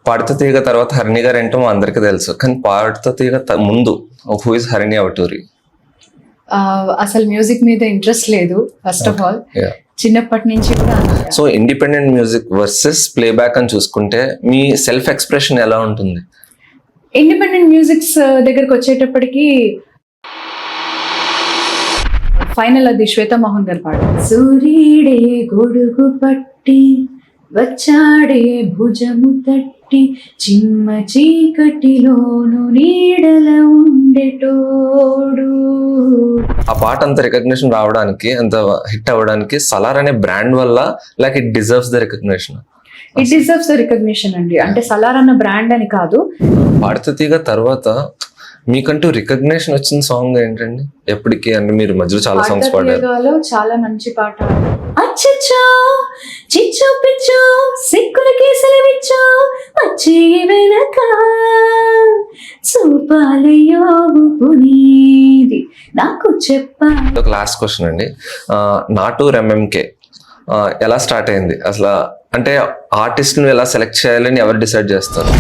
పాడుతా తీగ తర్వాత హరిణి గారు ఏంటో అందరికీ తెలుసు, కానీ పాడుతా తీగ ముందు హూ ఇస్ హరిణి అవటూరి? అసలు మ్యూజిక్ మీద ఇంట్రెస్ట్ లేదు ఫస్ట్ ఆఫ్ ఆల్, చిన్నప్పటి నుంచి కూడా. So independent music versus playback అని చూసుకుంటే మీ సెల్ఫ్ ఎక్స్ప్రెషన్ ఎలా ఉంటుంది? ఇండిపెండెంట్ మ్యూజిక్స్ దగ్గరకు వచ్చేటప్పటికి ఫైనల్ అది శ్వేతా మోహన్ గారు పాడు. సూర్యుడే గొడుగు పట్టి వచ్చాడే భుజము తట్టి చిమ్మ చీకటిలోను నీడల ఉండేటోడు. ఆ పాట అంత రికగ్నిషన్ రావడానికి, అంత హిట్ అవ్వడానికి సలార్ అనే బ్రాండ్ వల్ల, like it deserves the recognition? It deserves the recognition అండి. అంటే సలార్ అన్న బ్రాండ్ అని కాదు. పాడుతా తీగ తర్వాత మీకంటూ రికగ్నిషన్ వచ్చిన సాంగ్ ఏంటండి ఎప్పటికీ? అంటే మీరు మధ్యలో చాలా సాంగ్స్ పాడారు. చాలా మంచి పాట. అచ్చచ్చో చిచ్చో పిచ్చో సిక్కులకి సెలవిచ్చో వచ్చి వెనక చూపాలయ్యో పునీది నాకు చెప్పా. ఒక లాస్ట్ క్వశ్చన్ అండి, నాటూర్ ఎంఎంకే ఎలా స్టార్ట్ అయింది అసలు? అంటే ఆర్టిస్ట్ ను ఎలా సెలెక్ట్ చేయాలని ఎవరు డిసైడ్ చేస్తారు?